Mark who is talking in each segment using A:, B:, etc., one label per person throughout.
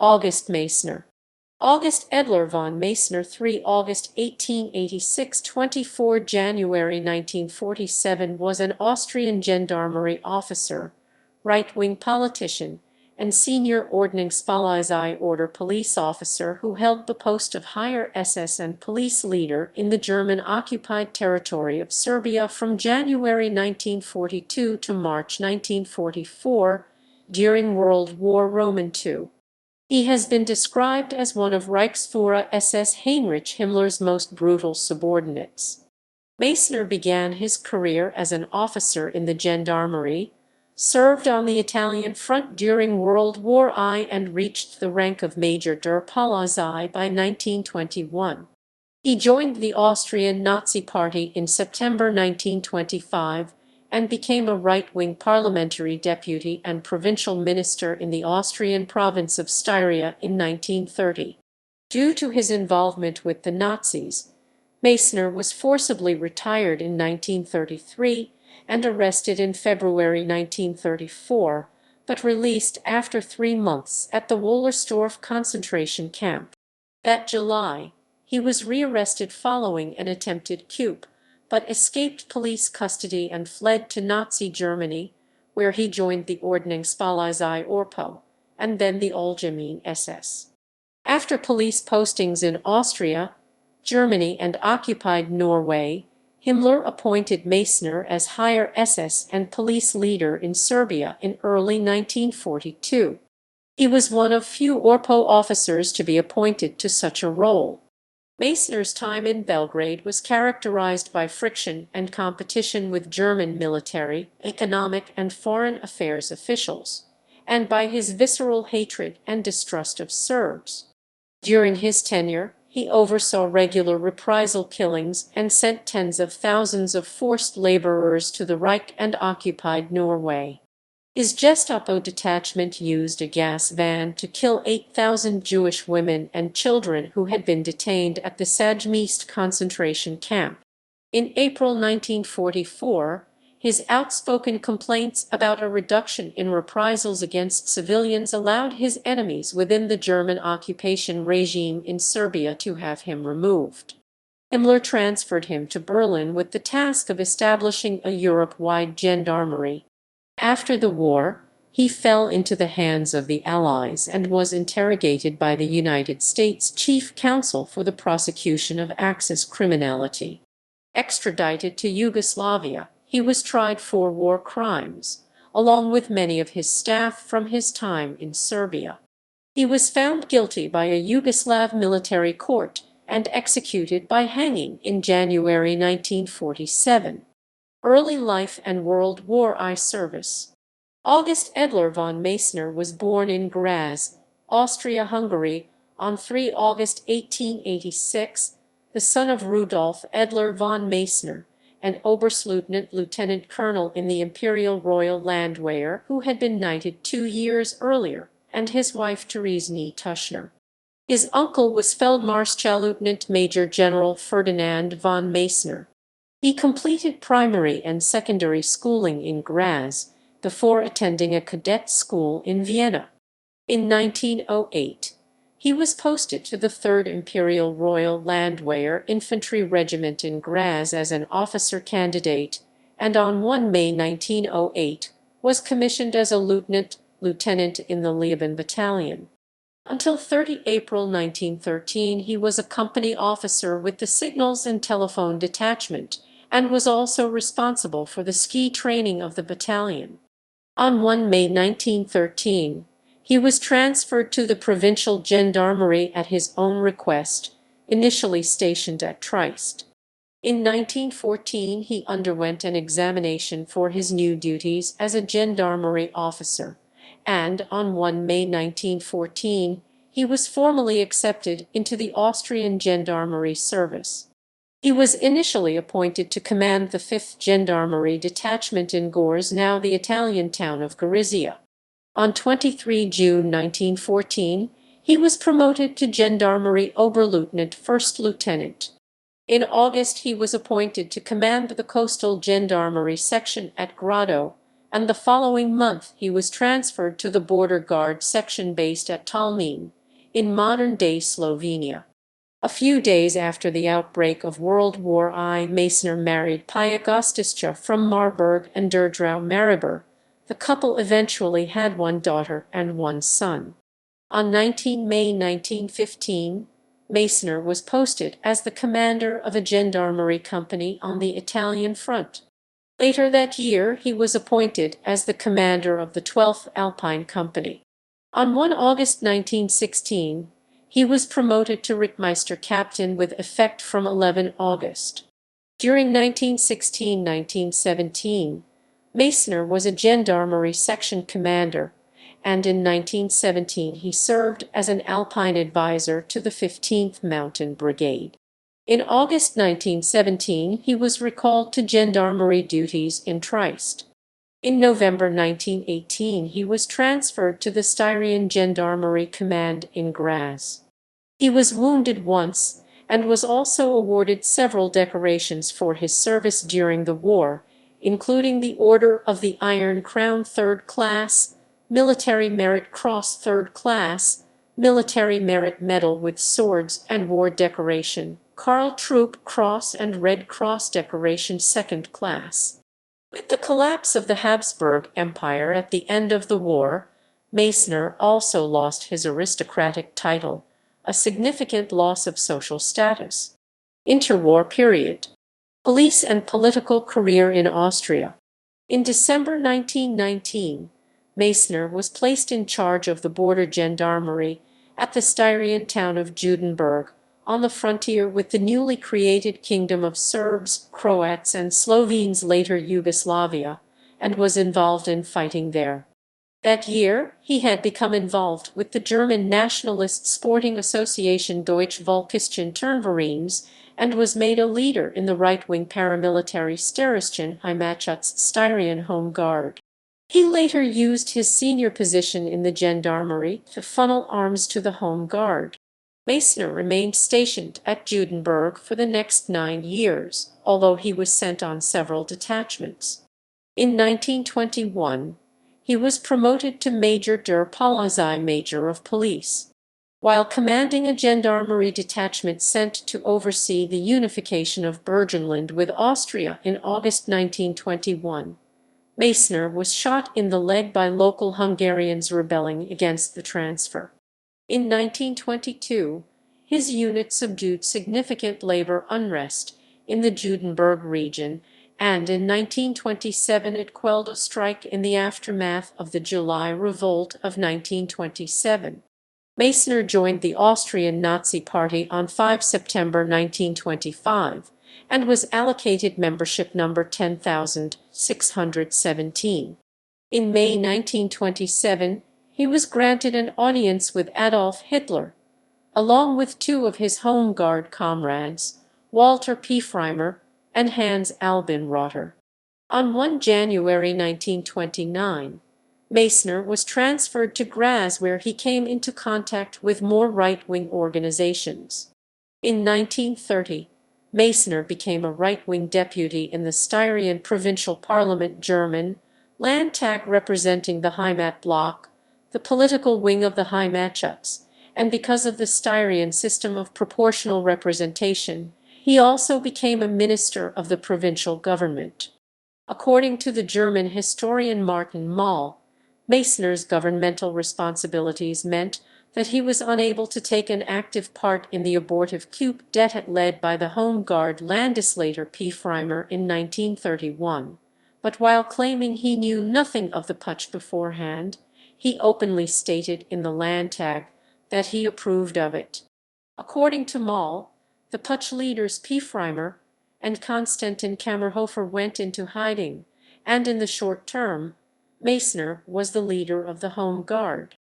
A: August Meyszner. August Edler von Meyszner, 3 August 1886 – 24 January 1947, was an Austrian Gendarmerie officer, right-wing politician, and senior Ordnungspolizei order police officer who held the post of higher SS and police leader in the German-occupied territory of Serbia from January 1942 to March 1944, during World War II. He has been described as one of Reichsführer-SS Heinrich Himmler's most brutal subordinates. Meyszner began his career as an officer in the Gendarmerie, served on the Italian front during World War I, and reached the rank of Major der Polizei by 1921. He joined the Austrian Nazi Party in September 1925 and became a right-wing parliamentary deputy and provincial minister in the Austrian province of Styria in 1930. Due to his involvement with the Nazis, Meyszner was forcibly retired in 1933 and arrested in February 1934, but released after 3 months at the Wöllersdorf concentration camp. That July, he was rearrested following an attempted coup, but escaped police custody and fled to Nazi Germany, where he joined the Ordnungspolizei Orpo, and then the Allgemeine SS. After police postings in Austria, Germany, and occupied Norway, Himmler appointed Meyszner as higher SS and police leader in Serbia in early 1942. He was one of few Orpo officers to be appointed to such a role. Meyszner's time in Belgrade was characterized by friction and competition with German military, economic, and foreign affairs officials, and by his visceral hatred and distrust of Serbs. During his tenure, he oversaw regular reprisal killings and sent tens of thousands of forced laborers to the Reich and occupied Norway. His Gestapo detachment used a gas van to kill 8,000 Jewish women and children who had been detained at the Sajmiste concentration camp. In April 1944, his outspoken complaints about a reduction in reprisals against civilians allowed his enemies within the German occupation regime in Serbia to have him removed. Himmler transferred him to Berlin with the task of establishing a Europe-wide gendarmerie. After the war, he fell into the hands of the Allies and was interrogated by the United States Chief Counsel for the Prosecution of Axis Criminality. Extradited to Yugoslavia, he was tried for war crimes, along with many of his staff from his time in Serbia. He was found guilty by a Yugoslav military court and executed by hanging in January 1947. Early life and World War I service. August Edler von Meyszner was born in Graz, Austria-Hungary, on 3 August 1886, the son of Rudolf Edler von Meyszner, an Oberstleutnant lieutenant colonel in the Imperial Royal Landwehr who had been knighted 2 years earlier, and his wife Therese Tuschner. His uncle was Feldmarschallleutnant Major General Ferdinand von Meyszner. He completed primary and secondary schooling in Graz before attending a cadet school in Vienna. In 1908, he was posted to the 3rd Imperial Royal Landwehr Infantry Regiment in Graz as an officer candidate, and on 1 May 1908 was commissioned as a lieutenant in the Lieben Battalion. Until 30 April 1913, he was a company officer with the Signals and Telephone Detachment, and was also responsible for the ski training of the battalion. On 1 May 1913, he was transferred to the provincial gendarmerie at his own request, initially stationed at Trieste. In 1914, he underwent an examination for his new duties as a gendarmerie officer, and on 1 May 1914, he was formally accepted into the Austrian Gendarmerie service. He was initially appointed to command the 5th Gendarmerie Detachment in Gorz, now the Italian town of Gorizia. On 23 June 1914, he was promoted to Gendarmerie Oberleutnant, First Lieutenant. In August, he was appointed to command the Coastal Gendarmerie section at Grado, and the following month he was transferred to the border guard section based at Tolmin, in modern-day Slovenia. A few days after the outbreak of World War I, Meyszner married Pia Gostischa from Marburg and Derdrouw Maribor. The couple eventually had one daughter and one son. On 19 May 1915, Meyszner was posted as the commander of a gendarmerie company on the Italian front. Later that year, he was appointed as the commander of the 12th Alpine Company. On 1 August 1916, he was promoted to Rittmeister captain with effect from 11 August. During 1916–1917, Meyszner was a gendarmerie section commander, and in 1917 he served as an Alpine advisor to the 15th Mountain Brigade. In August 1917 he was recalled to gendarmerie duties in Trieste. In November 1918 he was transferred to the Styrian Gendarmerie Command in Graz. He was wounded once, and was also awarded several decorations for his service during the war, including the Order of the Iron Crown 3rd Class, Military Merit Cross 3rd Class, Military Merit Medal with Swords and War Decoration, Karl Troop Cross and Red Cross Decoration 2nd Class. With the collapse of the Habsburg Empire at the end of the war, Meyszner also lost his aristocratic title, a significant loss of social status. Interwar period. Police and political career in Austria. In December 1919, Meyszner was placed in charge of the border gendarmerie at the Styrian town of Judenburg, on the frontier with the newly created Kingdom of Serbs, Croats and Slovenes, later Yugoslavia, and was involved in fighting there. That year, he had become involved with the German nationalist sporting association Deutsche Volkischen Turnvereins and was made a leader in the right-wing paramilitary Steirischen Heimatschutz Styrian Home Guard. He later used his senior position in the gendarmerie to funnel arms to the Home Guard. Meyszner remained stationed at Judenburg for the next 9 years, although he was sent on several detachments. In 1921, he was promoted to Major der Polizei, Major of Police. While commanding a gendarmerie detachment sent to oversee the unification of Burgenland with Austria in August 1921, Meyszner was shot in the leg by local Hungarians rebelling against the transfer. In 1922, his unit subdued significant labor unrest in the Judenburg region, and in 1927 it quelled a strike in the aftermath of the July Revolt of 1927. Meyszner joined the Austrian Nazi Party on 5 September 1925 and was allocated membership number 10,617. In May 1927, he was granted an audience with Adolf Hitler, along with 2 of his Home Guard comrades, Walter Pfreimer and Hans Albin Rotter. On 1 January 1929, Meyszner was transferred to Graz, where he came into contact with more right-wing organizations. In 1930, Meyszner became a right-wing deputy in the Styrian provincial parliament, German Landtag, representing the Heimat bloc, the political wing of the Heimatschutz, and because of the Styrian system of proportional representation, he also became a minister of the provincial government. According to the German historian Martin Moll, Meyszner's governmental responsibilities meant that he was unable to take an active part in the abortive coup d'etat led by the Home Guard Landeslator Pfreimer in 1931, but while claiming he knew nothing of the putsch beforehand, he openly stated in the Landtag that he approved of it. According to Moll, the putsch leaders Pfreimer and Konstantin Kammerhofer went into hiding, and in the short term, Meyszner was the leader of the Home Guard.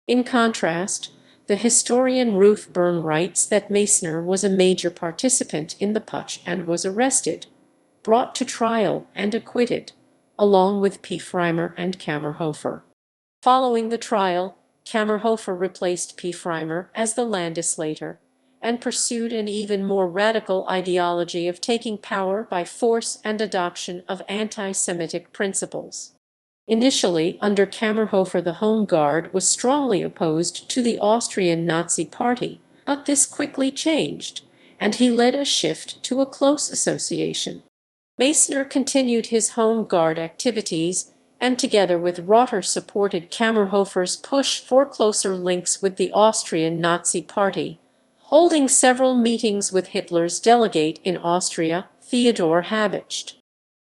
A: In contrast, the historian Ruth Byrne writes that Meyszner was a major participant in the putsch and was arrested, brought to trial, and acquitted, along with Pfreimer and Kammerhofer. Following the trial, Kammerhofer replaced Pfreimer as the Landeslator and pursued an even more radical ideology of taking power by force and adoption of anti-Semitic principles. Initially, under Kammerhofer, the Home Guard was strongly opposed to the Austrian Nazi Party, but this quickly changed, and he led a shift to a close association. Meyszner continued his Home Guard activities, and together with Rotter supported Kammerhofer's push for closer links with the Austrian Nazi Party, holding several meetings with Hitler's delegate in Austria, Theodor Habicht.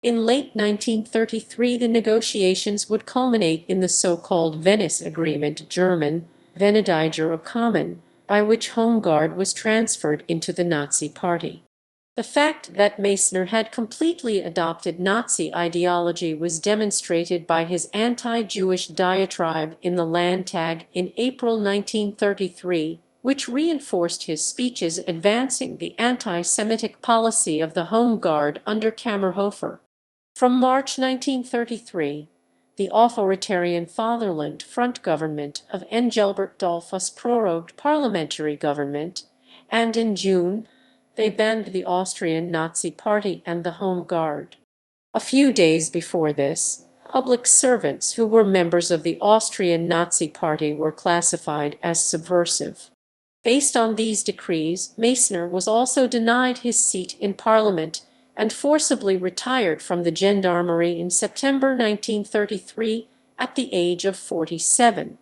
A: In late 1933, the negotiations would culminate in the so-called Venice Agreement, German, Venediger Abkommen, by which Home Guard was transferred into the Nazi Party. The fact that Meyszner had completely adopted Nazi ideology was demonstrated by his anti-Jewish diatribe in the Landtag in April 1933, which reinforced his speeches advancing the anti-Semitic policy of the Home Guard under Kammerhofer. From March 1933, the authoritarian Fatherland Front government of Engelbert Dollfuss prorogued parliamentary government, and in June, they banned the Austrian Nazi Party and the Home Guard. A few days before this, public servants who were members of the Austrian Nazi Party were classified as subversive. Based on these decrees, Meyszner was also denied his seat in parliament and forcibly retired from the Gendarmerie in September 1933 at the age of 47.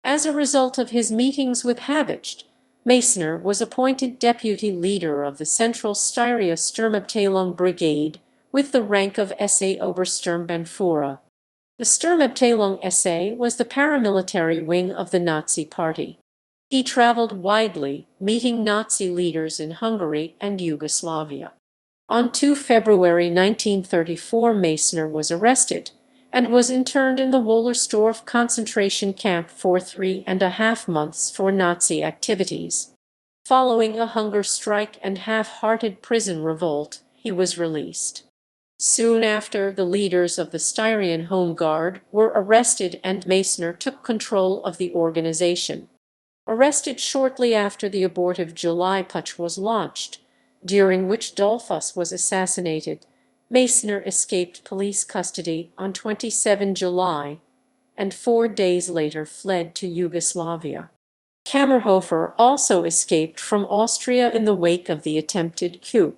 A: As a result of his meetings with Habicht, Meyszner was appointed deputy leader of the Central Styria Sturmabteilung Brigade with the rank of SA Obersturmbannführer. The Sturmabteilung SA was the paramilitary wing of the Nazi Party. He traveled widely, meeting Nazi leaders in Hungary and Yugoslavia. On 2 February 1934, Meyszner was arrested and was interned in the Wöllersdorf concentration camp for 3.5 months for Nazi activities. Following a hunger strike and half-hearted prison revolt, he was released. Soon after, the leaders of the Styrian Home Guard were arrested and Meyszner took control of the organization. Arrested shortly after the abortive July Putsch was launched, during which Dollfuss was assassinated, Meyszner escaped police custody on 27 July and 4 days later fled to Yugoslavia. Kammerhofer also escaped from Austria in the wake of the attempted coup.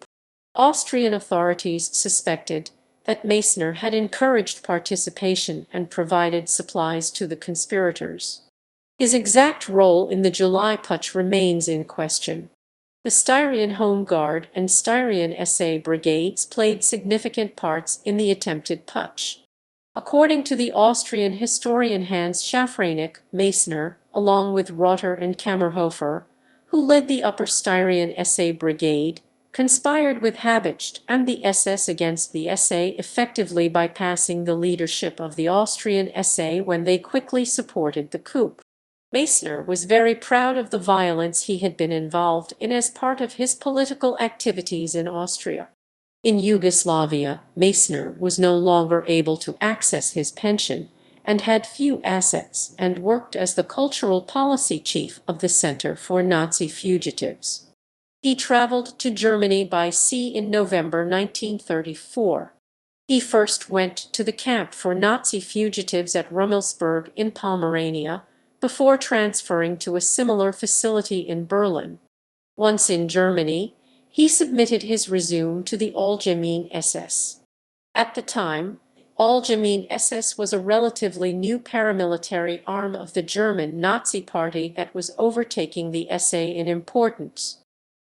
A: Austrian authorities suspected that Meyszner had encouraged participation and provided supplies to the conspirators. His exact role in the July Putsch remains in question. The Styrian Home Guard and Styrian SA brigades played significant parts in the attempted putsch. According to the Austrian historian Hans Schaffranek, Meyszner, along with Rotter and Kammerhofer, who led the Upper Styrian SA brigade, conspired with Habicht and the SS against the SA, effectively bypassing the leadership of the Austrian SA when they quickly supported the coup. Meyszner was very proud of the violence he had been involved in as part of his political activities in Austria. In Yugoslavia, Meyszner was no longer able to access his pension and had few assets and worked as the cultural policy chief of the Center for Nazi Fugitives. He traveled to Germany by sea in November 1934. He first went to the camp for Nazi fugitives at Rummelsburg in Pomerania, before transferring to a similar facility in Berlin. Once in Germany, he submitted his resume to the Allgemeine SS. At the time, Allgemeine SS was a relatively new paramilitary arm of the German Nazi Party that was overtaking the SA in importance.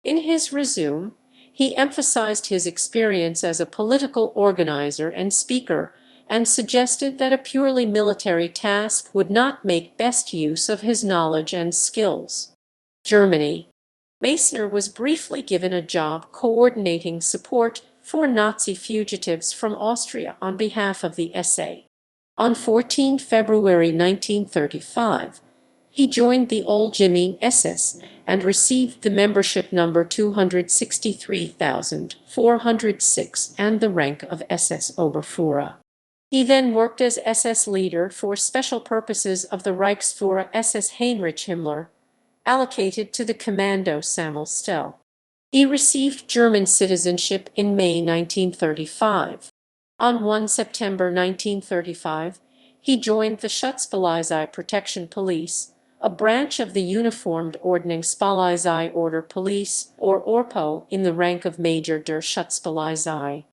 A: In his resume, he emphasized his experience as a political organizer and speaker, and suggested that a purely military task would not make best use of his knowledge and skills. Germany. Meyszner was briefly given a job coordinating support for Nazi fugitives from Austria on behalf of the SA. On 14 February 1935, he joined the Allgemeine SS and received the membership number 263,406 and the rank of SS Oberführer. He then worked as SS leader for special purposes of the Reichsführer-SS Heinrich Himmler, allocated to the Kommando Sammelstelle. He received German citizenship in May 1935. On 1 September 1935, He joined the Schutzpolizei Protection Police, a branch of the Uniformed Ordnungspolizei Order Police, or Orpo, in the rank of Major der Schutzpolizei.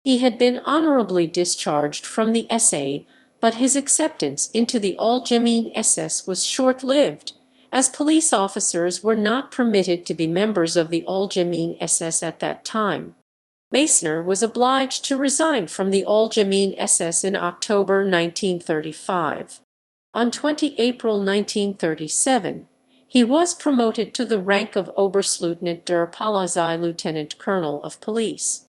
A: He had been honorably discharged from the SA, but his acceptance into the Allgemeine SS was short-lived, as police officers were not permitted to be members of the Allgemeine SS at that time. Meyszner was obliged to resign from the Allgemeine SS in October 1935. On 20 April 1937, he was promoted to the rank of Oberstleutnant der Polizei, Lieutenant Colonel of Police.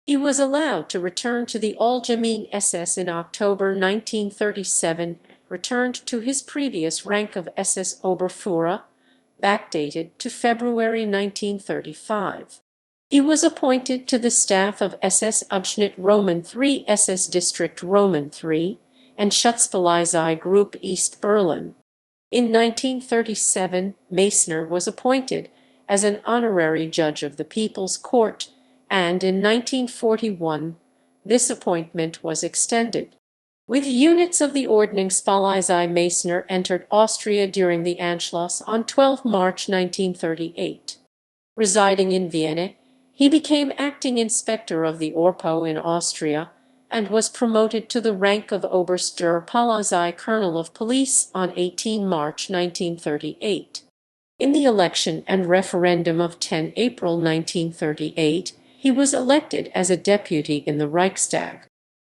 A: He was allowed to return to the Allgemeine SS in October 1937, returned to his previous rank of SS Oberführer, backdated to February 1935. He was appointed to the staff of SS Abschnitt Roman III, SS District Roman III, and Schutzpolizei Group East Berlin. In 1937, Meyszner was appointed as an honorary judge of the People's Court, and in 1941 this appointment was extended. With units of the Ordnungspolizei, Meyszner entered Austria during the Anschluss on 12 March 1938. Residing in Vienna, he became acting inspector of the Orpo in Austria and was promoted to the rank of Oberst der Polizei, Colonel of Police, on 18 March 1938. In the election and referendum of 10 April 1938, he was elected as a deputy in the Reichstag.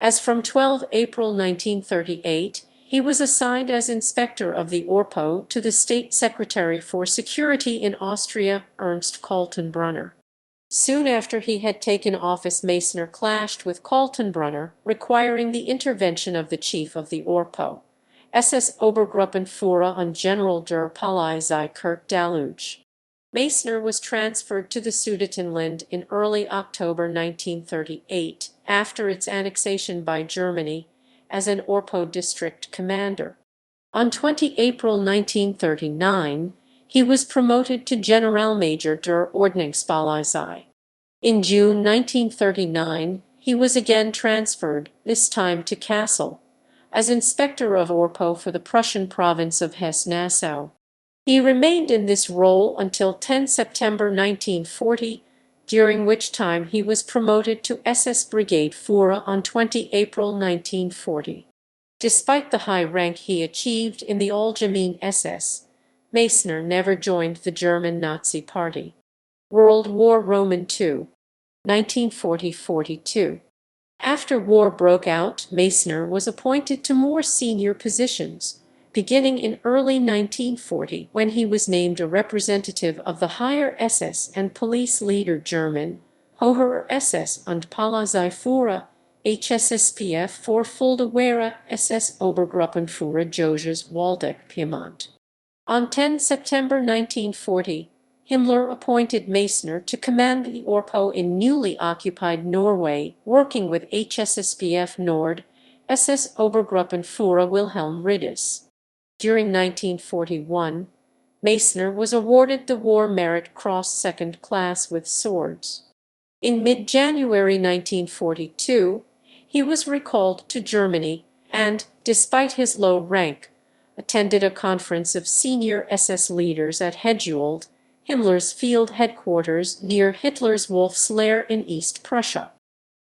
A: As from 12 April 1938, he was assigned as inspector of the Orpo to the State Secretary for Security in Austria, Ernst Kaltenbrunner. Soon after he had taken office, Meyszner clashed with Kaltenbrunner, requiring the intervention of the chief of the Orpo, SS Obergruppenführer und General der Polizei Kurt Daluge. Meyszner was transferred to the Sudetenland in early October 1938, after its annexation by Germany, as an Orpo district commander. On 20 April 1939, he was promoted to Generalmajor der Ordnungspolizei. In June 1939, he was again transferred, this time to Kassel, as inspector of Orpo for the Prussian province of Hesse-Nassau. He remained in this role until 10 September 1940, during which time he was promoted to SS Brigade Führer on 20 April 1940. Despite the high rank he achieved in the Allgemeine SS, Meyszner never joined the German Nazi Party. World War Roman II, 1940–42. After war broke out, Meyszner was appointed to more senior positions, beginning in early 1940 when he was named a representative of the higher SS and police leader German, Höherer SS und Polizeiführer, HSSPF Vorfeldwehrer SS Obergruppenführer Joseph Waldeck Piemont. On 10 September 1940, Himmler appointed Meyszner to command the Orpo in newly occupied Norway, working with HSSPF Nord, SS Obergruppenführer Wilhelm Riddes. During 1941, Meyszner was awarded the War Merit Cross Second Class with Swords. In mid-January 1942, he was recalled to Germany and, despite his low rank, attended a conference of senior SS leaders at Hedgewold, Himmler's field headquarters near Hitler's Wolfslair in East Prussia.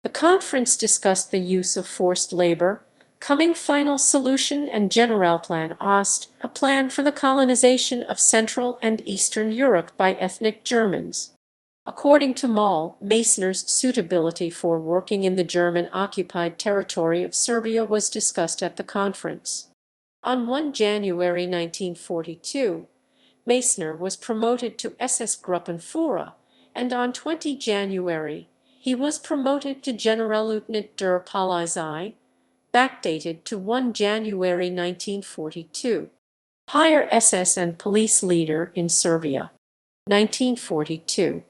A: The conference discussed the use of forced labor, coming final solution, and Generalplan Ost, a plan for the colonization of Central and Eastern Europe by ethnic Germans. According to Moll, Meyszner's suitability for working in the German-occupied territory of Serbia was discussed at the conference. On 1 January 1942, Meyszner was promoted to SS Gruppenführer, and on 20 January, he was promoted to Generalleutnant der Polizei, backdated to 1 January 1942. Higher SS and police leader in Serbia. 1942.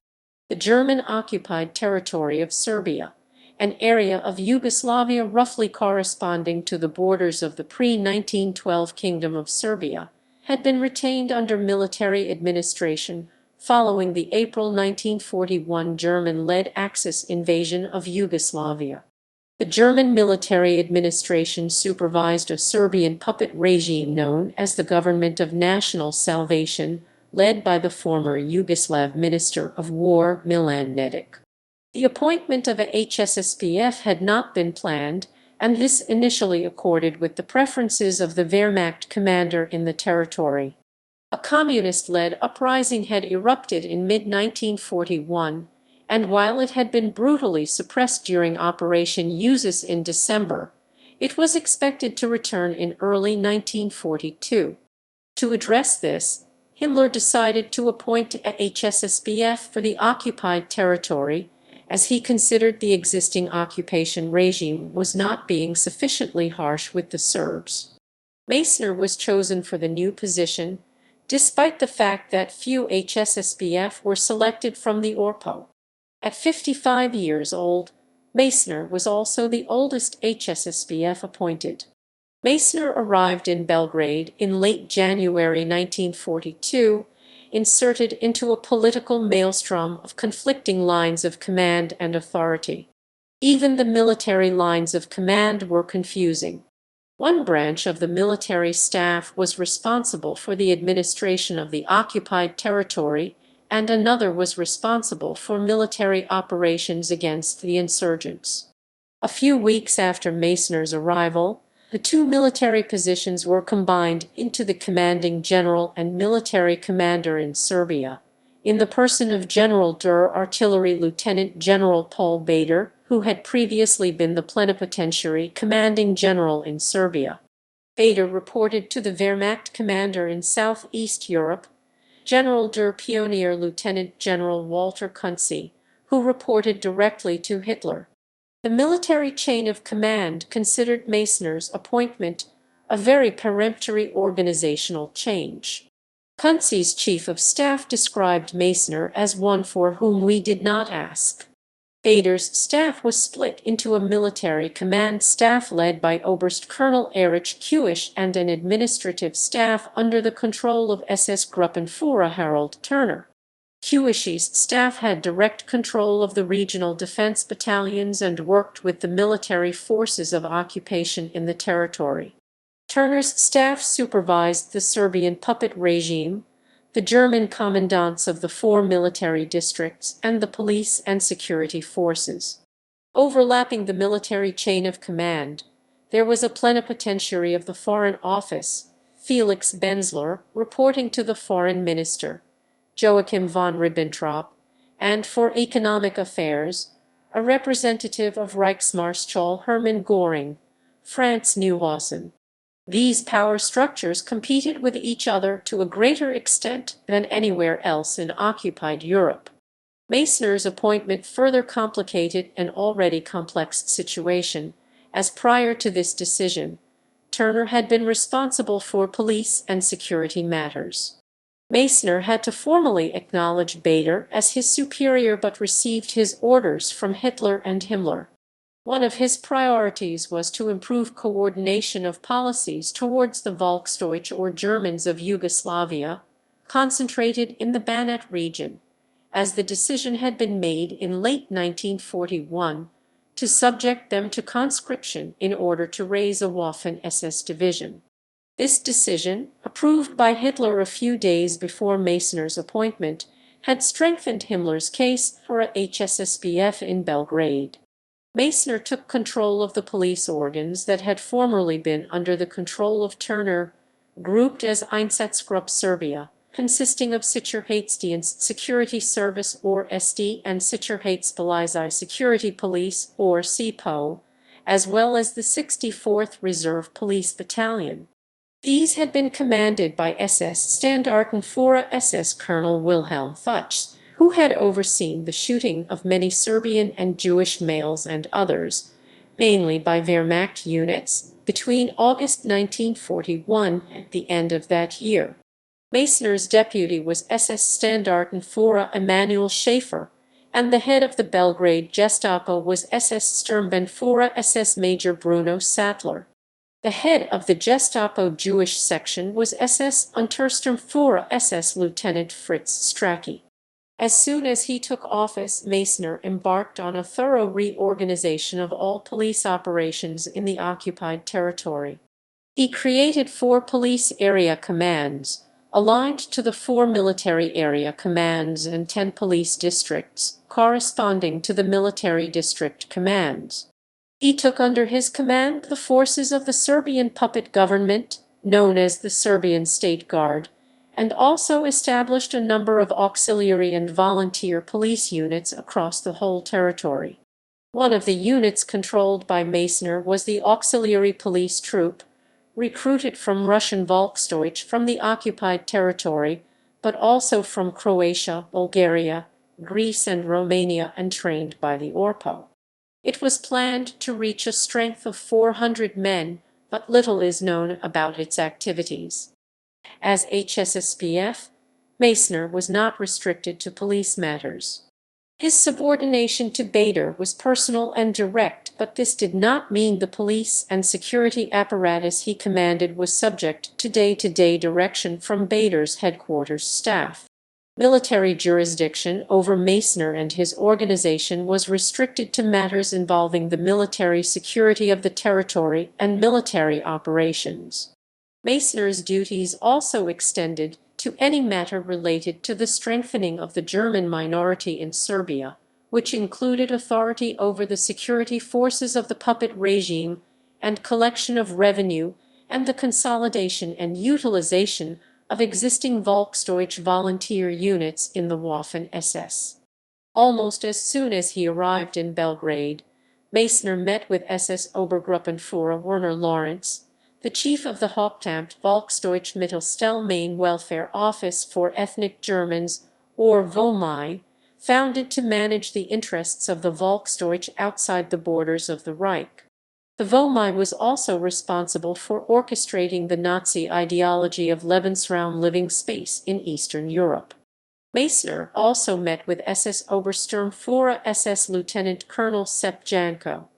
A: The German-occupied territory of Serbia, an area of Yugoslavia roughly corresponding to the borders of the pre-1912 Kingdom of Serbia, had been retained under military administration following the April 1941 German-led Axis invasion of Yugoslavia. The German military administration supervised a Serbian puppet regime known as the Government of National Salvation, led by the former Yugoslav Minister of War Milan Nedic. The appointment of a HSSPF had not been planned, and this initially accorded with the preferences of the Wehrmacht commander in the territory. A communist-led uprising had erupted in mid-1941, and while it had been brutally suppressed during Operation Usus in December, it was expected to return in early 1942. To address this, Himmler decided to appoint a HSSPF for the occupied territory, as he considered the existing occupation regime was not being sufficiently harsh with the Serbs. Meyszner was chosen for the new position, despite the fact that few HSSPF were selected from the Orpo. At 55 years old, Meyszner was also the oldest HSSPF appointed. Meyszner arrived in Belgrade in late January 1942, inserted into a political maelstrom of conflicting lines of command and authority. Even the military lines of command were confusing. One branch of the military staff was responsible for the administration of the occupied territory, and another was responsible for military operations against the insurgents. A few weeks after Meyszner's arrival, the two military positions were combined into the commanding general and military commander in Serbia, in the person of General der Artillery Lieutenant General Paul Bader, who had previously been the plenipotentiary commanding general in Serbia. Bader reported to the Wehrmacht commander in Southeast Europe, General der Pionier Lieutenant General Walter Kunze, who reported directly to Hitler. The military chain of command considered Meyszner's appointment a very peremptory organizational change. Kunze's chief of staff described Meyszner as one for whom we did not ask. Bader's staff was split into a military command staff led by Oberst Colonel Erich Kuisch and an administrative staff under the control of SS Gruppenführer Harold Turner. Kuisch's staff had direct control of the regional defense battalions and worked with the military forces of occupation in the territory. Turner's staff supervised the Serbian puppet regime, the German commandants of the 4 military districts, and the police and security forces. Overlapping the military chain of command, there was a plenipotentiary of the Foreign Office, Felix Benzler, reporting to the Foreign Minister, Joachim von Ribbentrop, and for economic affairs, a representative of Reichsmarschall Hermann Göring, Franz Neuhausen. These power structures competed with each other to a greater extent than anywhere else in occupied Europe. Meyszner's appointment further complicated an already complex situation, as prior to this decision, Turner had been responsible for police and security matters. Meyszner had to formally acknowledge Bader as his superior but received his orders from Hitler and Himmler. One of his priorities was to improve coordination of policies towards the Volksdeutsch or Germans of Yugoslavia, concentrated in the Banat region, as the decision had been made in late 1941 to subject them to conscription in order to raise a Waffen-SS division. This decision, approved by Hitler a few days before Meyszner's appointment, had strengthened Himmler's case for a HSSPF in Belgrade. Meyszner took control of the police organs that had formerly been under the control of Turner, grouped as Einsatzgruppe Serbia, consisting of Sicherheitsdienst Security Service or SD and Sicherheitspolizei Security Police or SIPO, as well as the 64th Reserve Police Battalion. These had been commanded by SS Standartenführer SS Colonel Wilhelm Fuchs, who had overseen the shooting of many Serbian and Jewish males and others, mainly by Wehrmacht units, between August 1941 and the end of that year. Meyszner's deputy was SS Standartenführer Emanuel Schaefer, and the head of the Belgrade Gestapo was SS Sturmbannführer SS Major Bruno Sattler. The head of the Gestapo Jewish section was SS Untersturmführer SS Lieutenant Fritz Strachey. As soon as he took office, Meyszner embarked on a thorough reorganization of all police operations in the occupied territory. He created 4 police area commands, aligned to the 4 military area commands, and 10 police districts, corresponding to the military district commands. He took under his command the forces of the Serbian puppet government, known as the Serbian State Guard, and also established a number of auxiliary and volunteer police units across the whole territory. One of the units controlled by Meyszner was the Auxiliary Police Troop, recruited from Russian Volksdeutsch from the occupied territory, but also from Croatia, Bulgaria, Greece, and Romania, and trained by the Orpo. It was planned to reach a strength of 400 men, but little is known about its activities. As HSSPF, Meyszner was not restricted to police matters. His subordination to Bader was personal and direct, but this did not mean the police and security apparatus he commanded was subject to day-to-day direction from Bader's headquarters staff. Military jurisdiction over Meyszner and his organization was restricted to matters involving the military security of the territory and military operations. Meyszner's duties also extended to any matter related to the strengthening of the German minority in Serbia, which included authority over the security forces of the puppet regime and collection of revenue and the consolidation and utilization of existing Volksdeutsch volunteer units in the Waffen-SS. Almost as soon as he arrived in Belgrade, Meyszner met with SS Obergruppenführer Werner Lawrence, the chief of the Hauptamt Volksdeutsch Mittelstellmain Welfare Office for Ethnic Germans, or VOMI, founded to manage the interests of the Volksdeutsch outside the borders of the Reich. The VOMI was also responsible for orchestrating the Nazi ideology of Lebensraum, living space, in Eastern Europe. Meyszner also met with SS Obersturmführer-SS Lieutenant Colonel Sepp Janko,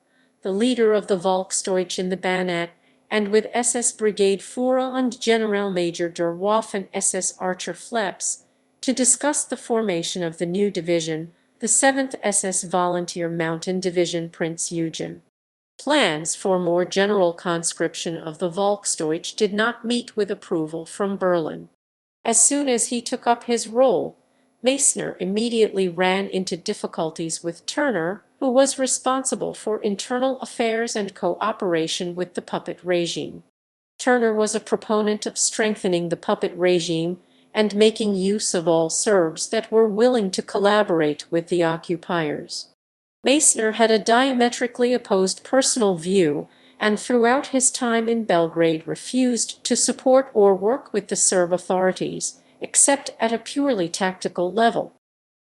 A: the leader of the Volksdeutsch in the Banat, and with SS Brigade Führer und Generalmajor der Waffen-SS Archer Fleps, to discuss the formation of the new division, the 7th SS Volunteer Mountain Division Prince Eugen. Plans for more general conscription of the Volksdeutsch did not meet with approval from Berlin. As soon as he took up his role, Meyszner immediately ran into difficulties with Turner, who was responsible for internal affairs and cooperation with the puppet regime. Turner was a proponent of strengthening the puppet regime and making use of all Serbs that were willing to collaborate with the occupiers. Meyszner had a diametrically opposed personal view, and throughout his time in Belgrade refused to support or work with the Serb authorities, except at a purely tactical level.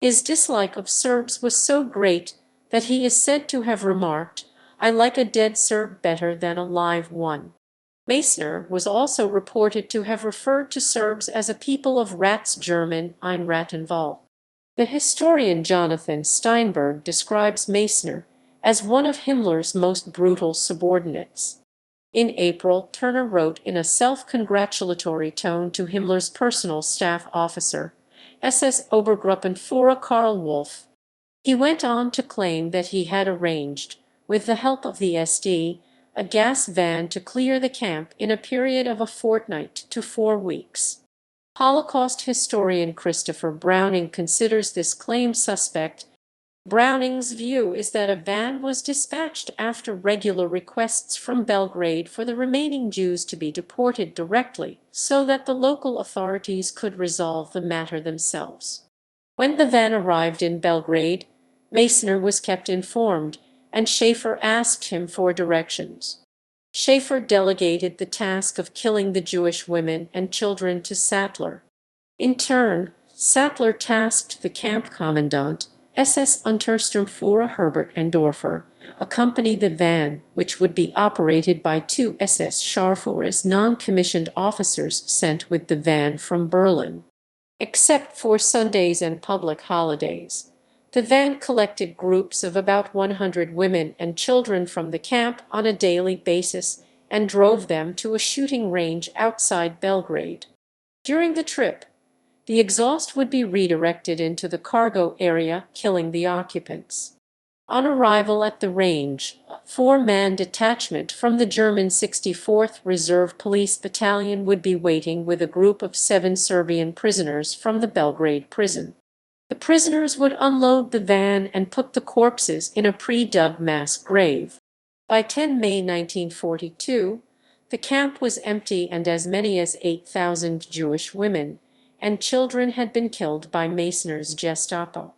A: His dislike of Serbs was so great that he is said to have remarked, "I like a dead Serb better than a live one." Meyszner was also reported to have referred to Serbs as a people of rats, German ein Rattenwald. The historian Jonathan Steinberg describes Meyszner as one of Himmler's most brutal subordinates. In April, Turner wrote in a self-congratulatory tone to Himmler's personal staff officer, SS Obergruppenführer Karl Wolff. He went on to claim that he had arranged, with the help of the SD, a gas van to clear the camp in a period of a fortnight to 4 weeks. Holocaust historian Christopher Browning considers this claim suspect. Browning's view is that a van was dispatched after regular requests from Belgrade for the remaining Jews to be deported directly, so that the local authorities could resolve the matter themselves. When the van arrived in Belgrade, Meyszner was kept informed, and Schaefer asked him for directions. Schaefer delegated the task of killing the Jewish women and children to Sattler. In turn, Sattler tasked the camp commandant, SS Untersturmführer Herbert Endorfer, accompany the van, which would be operated by 2 SS Scharführers non-commissioned officers sent with the van from Berlin. Except for Sundays and public holidays, the van collected groups of about 100 women and children from the camp on a daily basis and drove them to a shooting range outside Belgrade. During the trip, The exhaust would be redirected into the cargo area, killing the occupants. On arrival at the range, a four-man detachment from the German 64th Reserve Police Battalion would be waiting with a group of 7 Serbian prisoners from the Belgrade prison. The prisoners would unload the van and put the corpses in a pre-dug mass grave. By 10 May 1942, the camp was empty and as many as 8,000 Jewish women and children had been killed by Meyszner's Gestapo.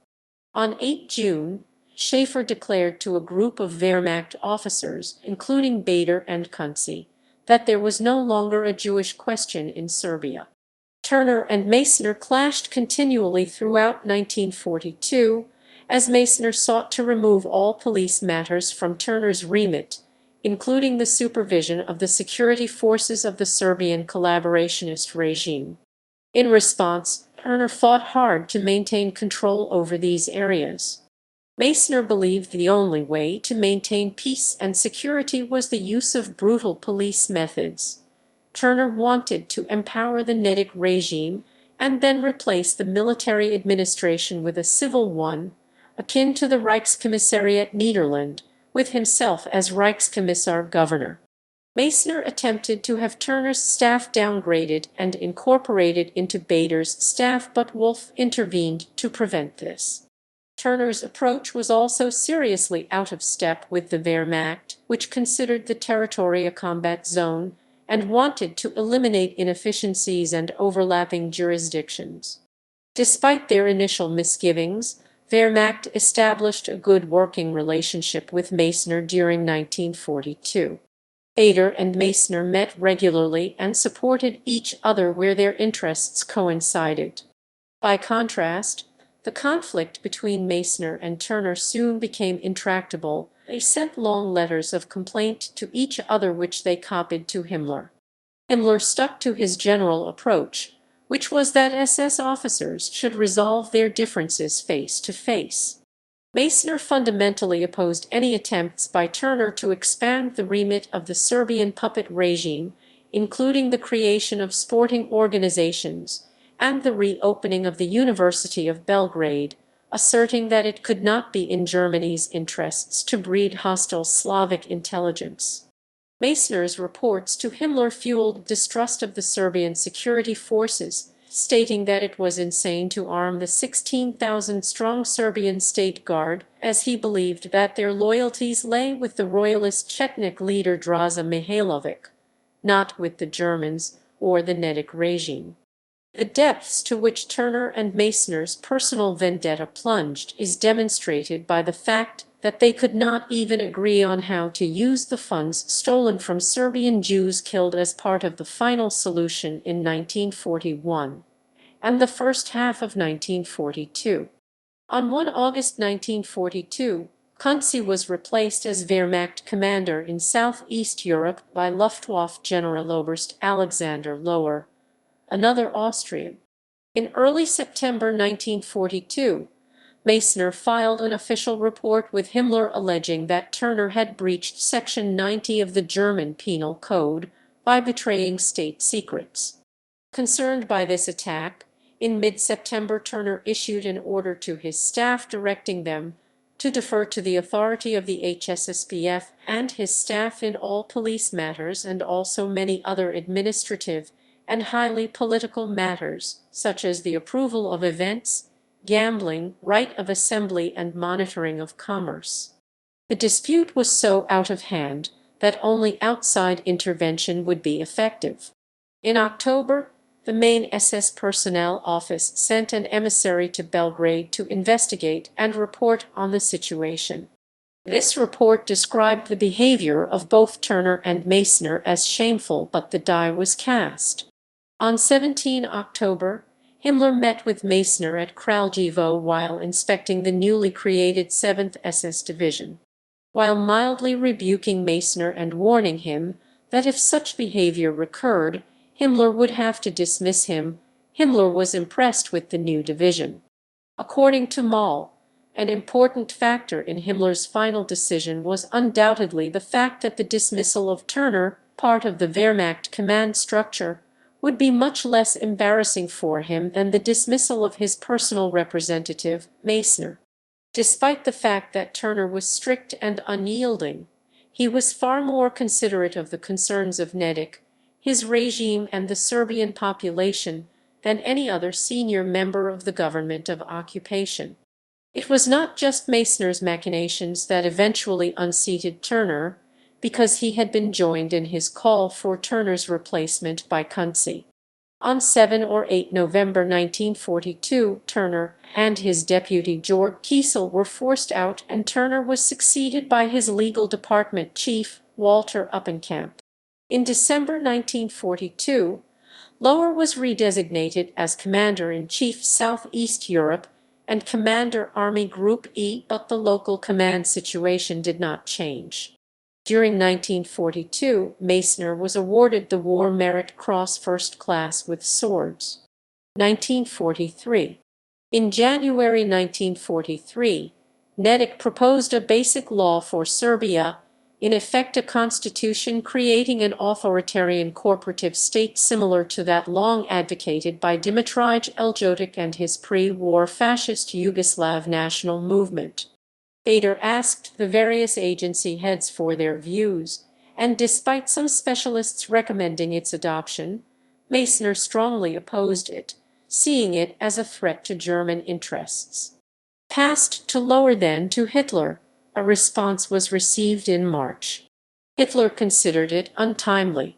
A: On 8 June, Schaefer declared to a group of Wehrmacht officers, including Bader and Kunze, that there was no longer a Jewish question in Serbia. Turner and Meyszner clashed continually throughout 1942, as Meyszner sought to remove all police matters from Turner's remit, including the supervision of the security forces of the Serbian collaborationist regime. In response, Turner fought hard to maintain control over these areas. Meyszner believed the only way to maintain peace and security was the use of brutal police methods. Turner wanted to empower the Nedic regime and then replace the military administration with a civil one, akin to the Reichskommissariat Niederland, with himself as Reichskommissar governor. Meyszner attempted to have Turner's staff downgraded and incorporated into Bader's staff, but Wolf intervened to prevent this. Turner's approach was also seriously out of step with the Wehrmacht, which considered the territory a combat zone and wanted to eliminate inefficiencies and overlapping jurisdictions. Despite their initial misgivings, Wehrmacht established a good working relationship with Meyszner during 1942. Bader and Meyszner met regularly and supported each other where their interests coincided. By contrast, the conflict between Meyszner and Turner soon became intractable. They sent long letters of complaint to each other which they copied to Himmler. Himmler stuck to his general approach, which was that SS officers should resolve their differences face to face. Meyszner fundamentally opposed any attempts by Turner to expand the remit of the Serbian puppet regime, including the creation of sporting organizations and the reopening of the University of Belgrade, asserting that it could not be in Germany's interests to breed hostile Slavic intelligence. Meyszner's reports to Himmler fueled distrust of the Serbian security forces, stating that it was insane to arm the 16,000-strong Serbian State Guard, as he believed that their loyalties lay with the royalist Chetnik leader Draza Mihailovic, not with the Germans or the Nedic regime. The depths to which Turner and Meyszner's personal vendetta plunged is demonstrated by the fact that they could not even agree on how to use the funds stolen from Serbian Jews killed as part of the final solution in 1941 and the first half of 1942. On 1 August 1942, Kunze was replaced as Wehrmacht commander in Southeast Europe by Luftwaffe Generaloberst Alexander Lohr, another Austrian. In early September 1942, Meyszner filed an official report with Himmler alleging that Turner had breached Section 90 of the German Penal Code by betraying state secrets. Concerned by this attack, in mid-September Turner issued an order to his staff directing them to defer to the authority of the HSSPF and his staff in all police matters and also many other administrative and highly political matters, such as the approval of events, gambling, right of assembly, and monitoring of commerce. The dispute was so out of hand that only outside intervention would be effective. In October, the main SS Personnel Office sent an emissary to Belgrade to investigate and report on the situation. This report described the behavior of both Turner and Meyszner as shameful, but the die was cast. On 17 October, Himmler met with Meyszner at Kraljevo while inspecting the newly created 7th SS Division. While mildly rebuking Meyszner and warning him that if such behavior recurred, Himmler would have to dismiss him, Himmler was impressed with the new division. According to Moll, an important factor in Himmler's final decision was undoubtedly the fact that the dismissal of Turner, part of the Wehrmacht command structure, would be much less embarrassing for him than the dismissal of his personal representative, Meyszner. Despite the fact that Turner was strict and unyielding, he was far more considerate of the concerns of Nedic, his regime, and the Serbian population than any other senior member of the government of occupation. It was not just Meyszner's machinations that eventually unseated Turner, because he had been joined in his call for Turner's replacement by Kunze. On 7 or 8 November 1942, Turner and his deputy Georg Kiesel were forced out, and Turner was succeeded by his legal department chief, Walter Uppenkamp. In December 1942, Lohr was redesignated as Commander-in-Chief Southeast Europe and Commander Army Group E, but the local command situation did not change. During 1942, Meyszner was awarded the War Merit Cross First Class with Swords. 1943. In January 1943, Nedic proposed a basic law for Serbia, in effect a constitution creating an authoritarian corporative state similar to that long advocated by Dimitrij Eljotic and his pre-war fascist Yugoslav national movement. Bader asked the various agency heads for their views, and despite some specialists recommending its adoption, Meyszner strongly opposed it, seeing it as a threat to German interests. Passed to Lohr, then to Hitler. A response was received in March. Hitler considered it untimely.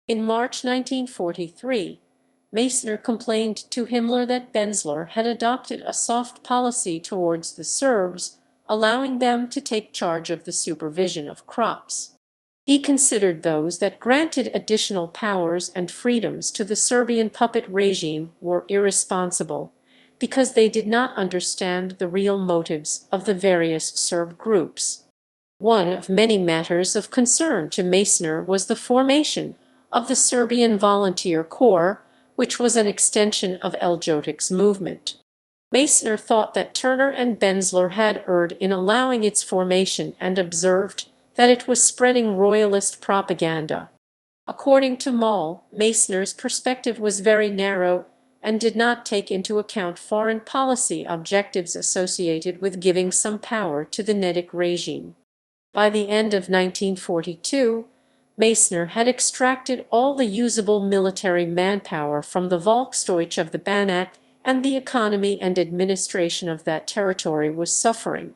A: In March 1943, Meyszner complained to Himmler that Benzler had adopted a soft policy towards the Serbs, allowing them to take charge of the supervision of crops. He considered those that granted additional powers and freedoms to the Serbian puppet regime were irresponsible, because they did not understand the real motives of the various Serb groups. One of many matters of concern to Meyszner was the formation of the Serbian Volunteer Corps, which was an extension of Eljotic's movement. Meyszner thought that Turner and Benzler had erred in allowing its formation and observed that it was spreading royalist propaganda. According to Moll, Meyszner's perspective was very narrow and did not take into account foreign policy objectives associated with giving some power to the Nedic regime. By the end of 1942, Meyszner had extracted all the usable military manpower from the Volksdeutsch of the Banat, and the economy and administration of that territory was suffering.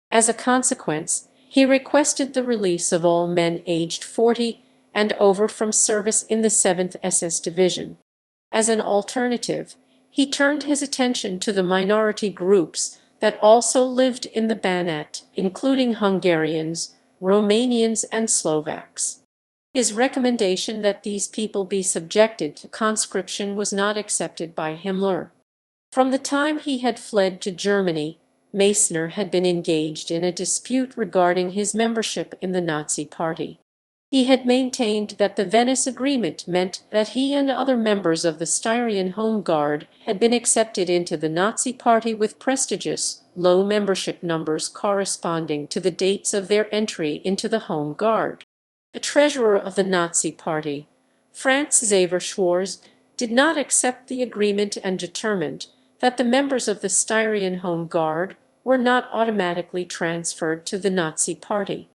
A: As a consequence, he requested the release of all men aged 40 and over from service in the 7th SS Division. As an alternative, he turned his attention to the minority groups that also lived in the Banat, including Hungarians, Romanians, and Slovaks. His recommendation that these people be subjected to conscription was not accepted by Himmler. From the time he had fled to Germany, Meyszner had been engaged in a dispute regarding his membership in the Nazi Party. He had maintained that the Venice Agreement meant that he and other members of the Styrian Home Guard had been accepted into the Nazi Party with prestigious, low membership numbers corresponding to the dates of their entry into the Home Guard. The treasurer of the Nazi Party, Franz Xaver Schwarz, did not accept the agreement and determined that the members of the Styrian Home Guard were not automatically transferred to the Nazi Party.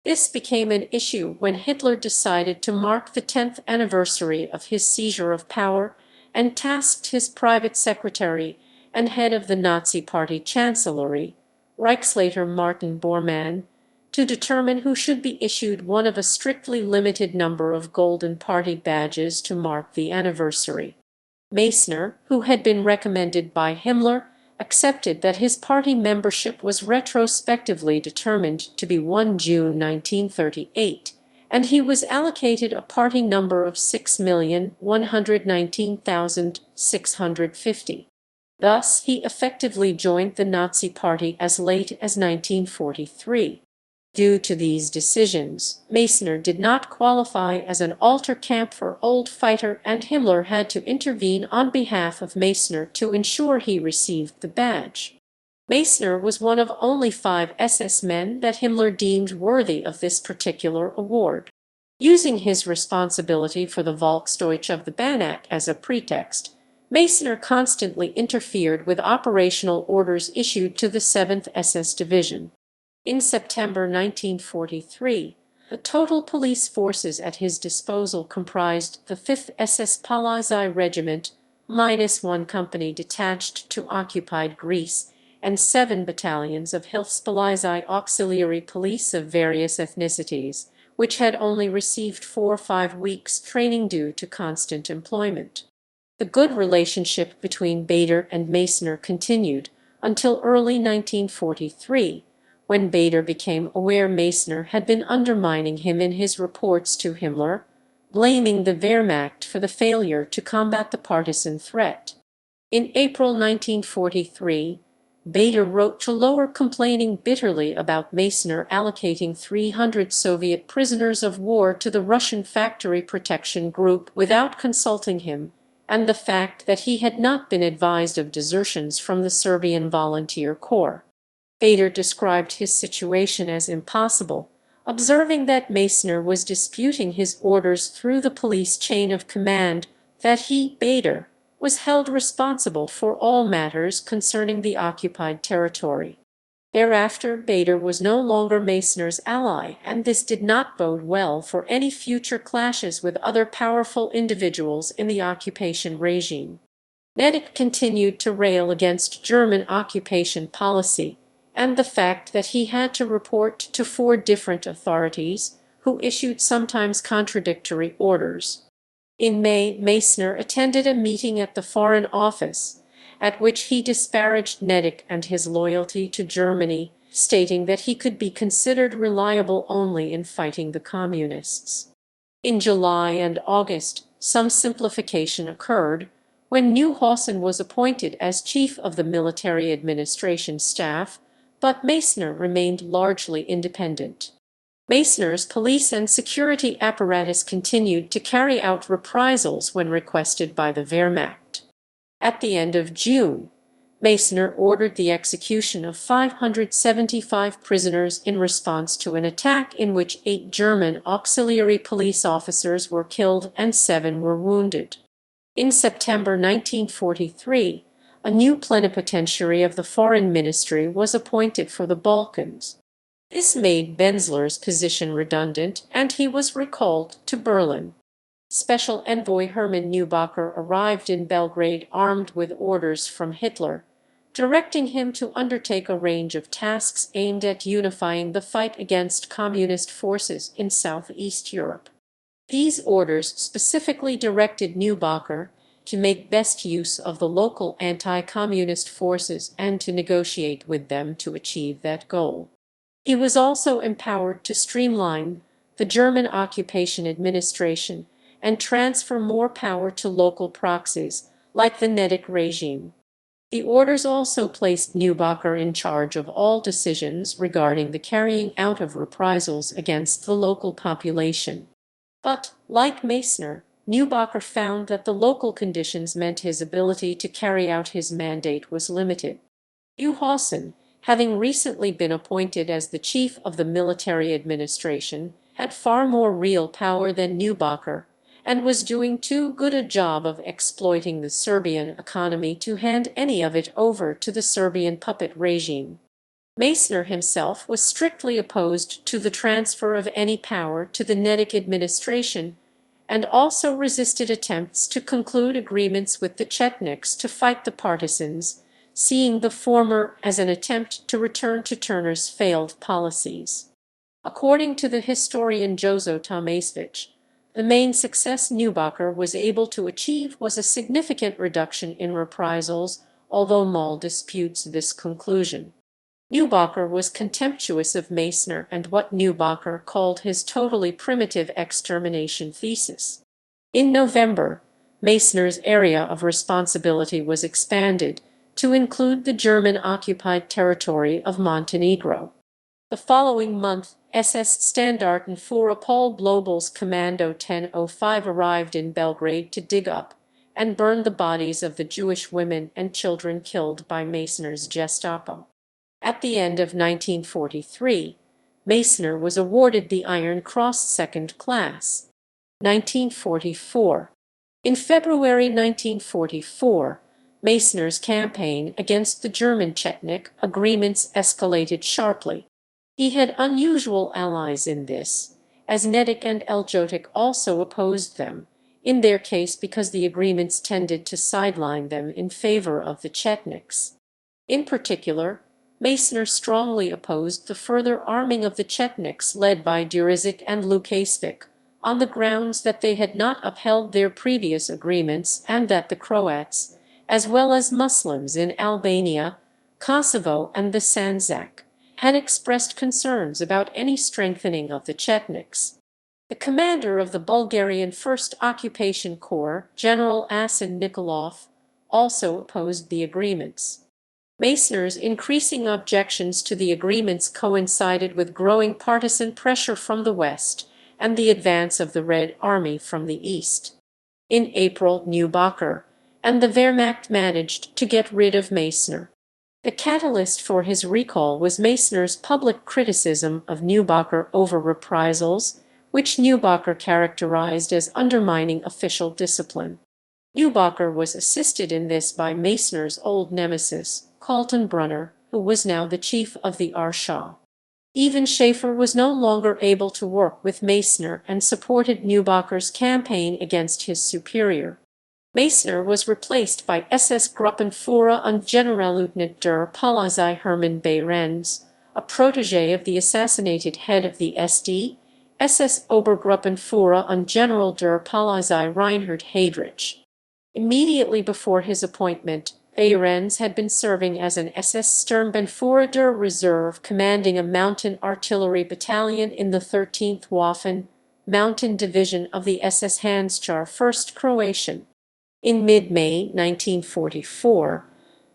A: This became an issue when Hitler decided to mark the 10th anniversary of his seizure of power and tasked his private secretary and head of the Nazi Party Chancellery, Reichsleiter Martin Bormann, to determine who should be issued one of a strictly limited number of golden party badges to mark the anniversary. Meyszner, who had been recommended by Himmler, accepted that his party membership was retrospectively determined to be 1 June 1938, and he was allocated a party number of 6,119,650. Thus, he effectively joined the Nazi Party as late as 1943. Due to these decisions, Meyszner did not qualify as an Alterkampfer old fighter, and Himmler had to intervene on behalf of Meyszner to ensure he received the badge. Meyszner was one of only 5 SS men that Himmler deemed worthy of this particular award. Using his responsibility for the Volksdeutsch of the Banat as a pretext, Meyszner constantly interfered with operational orders issued to the 7th SS Division. In September 1943, the total police forces at his disposal comprised the 5th SS Polizei Regiment, minus 1 company detached to occupied Greece, and 7 battalions of Hilfspolizei auxiliary police of various ethnicities, which had only received 4 or 5 weeks' training due to constant employment. The good relationship between Bader and Meyszner continued until early 1943, when Bader became aware Meyszner had been undermining him in his reports to Himmler, blaming the Wehrmacht for the failure to combat the partisan threat. In April 1943, Bader wrote to Lower complaining bitterly about Meyszner allocating 300 Soviet prisoners of war to the Russian Factory Protection Group without consulting him, and the fact that he had not been advised of desertions from the Serbian Volunteer Corps. Bader described his situation as impossible, observing that Meyszner was disputing his orders through the police chain of command, that he, Bader, was held responsible for all matters concerning the occupied territory. Thereafter, Bader was no longer Meyszner's ally, and this did not bode well for any future clashes with other powerful individuals in the occupation regime. Nedic continued to rail against German occupation policy and the fact that he had to report to 4 different authorities, who issued sometimes contradictory orders. In May, Meyszner attended a meeting at the Foreign Office, at which he disparaged Nedic and his loyalty to Germany, stating that he could be considered reliable only in fighting the Communists. In July and August, some simplification occurred, when Neuhausen was appointed as chief of the military administration staff, but Meyszner remained largely independent. Meyszner's police and security apparatus continued to carry out reprisals when requested by the Wehrmacht. At the end of June, Meyszner ordered the execution of 575 prisoners in response to an attack in which 8 German auxiliary police officers were killed and 7 were wounded. In September 1943, a new plenipotentiary of the Foreign Ministry was appointed for the Balkans. This made Benzler's position redundant, and he was recalled to Berlin. Special Envoy Hermann Neubacher arrived in Belgrade armed with orders from Hitler, directing him to undertake a range of tasks aimed at unifying the fight against communist forces in Southeast Europe. These orders specifically directed Neubacher to make best use of the local anti-communist forces and to negotiate with them to achieve that goal. He was also empowered to streamline the German occupation administration and transfer more power to local proxies, like the Nedic regime. The orders also placed Neubacher in charge of all decisions regarding the carrying out of reprisals against the local population. But, like Meyszner, Neubacher found that the local conditions meant his ability to carry out his mandate was limited. Neuhausen, having recently been appointed as the chief of the military administration, had far more real power than Neubacher, and was doing too good a job of exploiting the Serbian economy to hand any of it over to the Serbian puppet regime. Meyszner himself was strictly opposed to the transfer of any power to the Nedic administration, and also resisted attempts to conclude agreements with the Chetniks to fight the partisans, seeing the former as an attempt to return to Turner's failed policies. According to the historian Jozo Tomasiewicz, the main success Neubacher was able to achieve was a significant reduction in reprisals, although Moll disputes this conclusion. Neubacher was contemptuous of Meyszner and what Neubacher called his totally primitive extermination thesis. In November, Meyszner's area of responsibility was expanded to include the German-occupied territory of Montenegro. The following month, SS Standarten für Paul Blobel's Commando 1005 arrived in Belgrade to dig up and burn the bodies of the Jewish women and children killed by Meyszner's Gestapo. At the end of 1943, Meyszner was awarded the Iron Cross second class. 1944. In February 1944, Meyszner's campaign against the German Chetnik agreements escalated sharply. He had unusual allies in this, as Nedik and Eljotik also opposed them, in their case because the agreements tended to sideline them in favor of the Chetniks. In particular, Meyszner strongly opposed the further arming of the Chetniks led by Durizic and Lukasevich, on the grounds that they had not upheld their previous agreements and that the Croats, as well as Muslims in Albania, Kosovo and the Sandzak, had expressed concerns about any strengthening of the Chetniks. The commander of the Bulgarian First Occupation Corps, General Asen Nikolov, also opposed the agreements. Meyszner's increasing objections to the agreements coincided with growing partisan pressure from the West and the advance of the Red Army from the East. In April, Neubacher and the Wehrmacht managed to get rid of Meyszner. The catalyst for his recall was Meyszner's public criticism of Neubacher over reprisals, which Neubacher characterized as undermining official discipline. Neubacher was assisted in this by Meyszner's old nemesis, Kaltenbrunner, who was now the chief of the Arschau. Even Schaefer was no longer able to work with Meyszner and supported Neubacher's campaign against his superior. Meyszner was replaced by SS Gruppenführer und Generalleutnant der Polizei Hermann Behrens, a protégé of the assassinated head of the SD, SS Obergruppenführer und General der Polizei Reinhard Heydrich. Immediately before his appointment, Behrens had been serving as an SS Sturmbannführer der Reserve, commanding a mountain artillery battalion in the 13th Waffen, mountain division of the SS Handschar 1st Croatian. In mid-May 1944,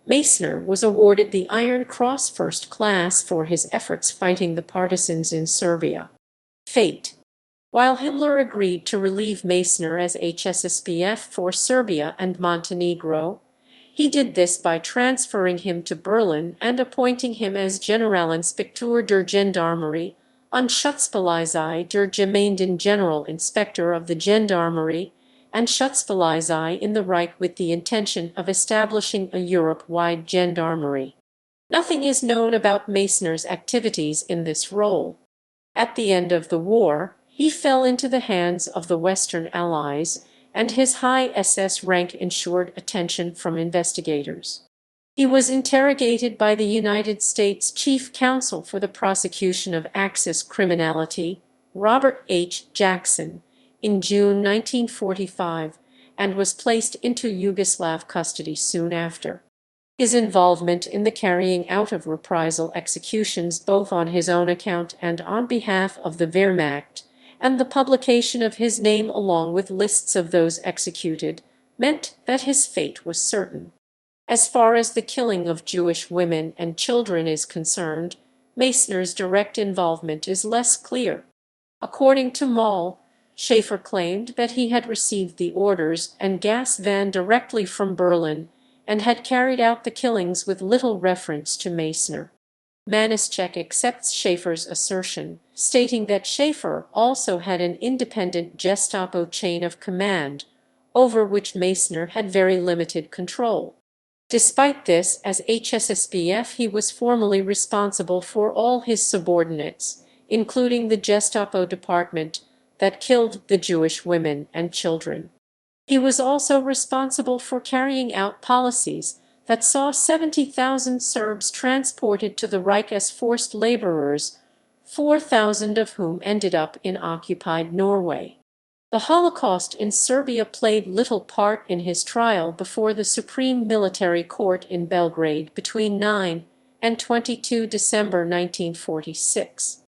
A: Meyszner was awarded the Iron Cross First Class for his efforts fighting the partisans in Serbia. Fate. While Himmler agreed to relieve Meyszner as HSSPF for Serbia and Montenegro, he did this by transferring him to Berlin and appointing him as Generalinspekteur der Gendarmerie und Schutzpolizei der Gemeinden, General Inspector of the Gendarmerie and Schutzpolizei in the Reich, with the intention of establishing a Europe-wide gendarmerie. Nothing is known about Meyszner's activities in this role. At the end of the war, he fell into the hands of the Western Allies, and his high SS rank ensured attention from investigators. He was interrogated by the United States Chief Counsel for the Prosecution of Axis Criminality, Robert H. Jackson, in June 1945, and was placed into Yugoslav custody soon after. His involvement in the carrying out of reprisal executions both on his own account and on behalf of the Wehrmacht, and the publication of his name along with lists of those executed, meant that his fate was certain. As far as the killing of Jewish women and children is concerned, Meyszner's direct involvement is less clear. According to Moll, Schaefer claimed that he had received the orders and gas van directly from Berlin and had carried out the killings with little reference to Meyszner. Manischek accepts Schaefer's assertion, stating that Schaefer also had an independent Gestapo chain of command, over which Meyszner had very limited control. Despite this, as HSSPF he was formally responsible for all his subordinates, including the Gestapo department that killed the Jewish women and children. He was also responsible for carrying out policies that saw 70,000 Serbs transported to the Reich as forced laborers, 4,000 of whom ended up in occupied Norway. The Holocaust in Serbia played little part in his trial before the Supreme Military Court in Belgrade between 9 and 22 December 1946.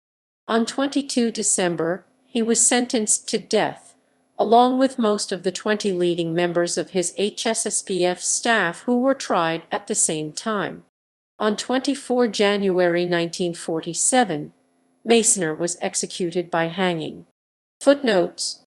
A: On 22 December, he was sentenced to death, along with most of the 20 leading members of his HSSPF staff who were tried at the same time. On 24 January 1947, Meyszner was executed by hanging. Footnotes: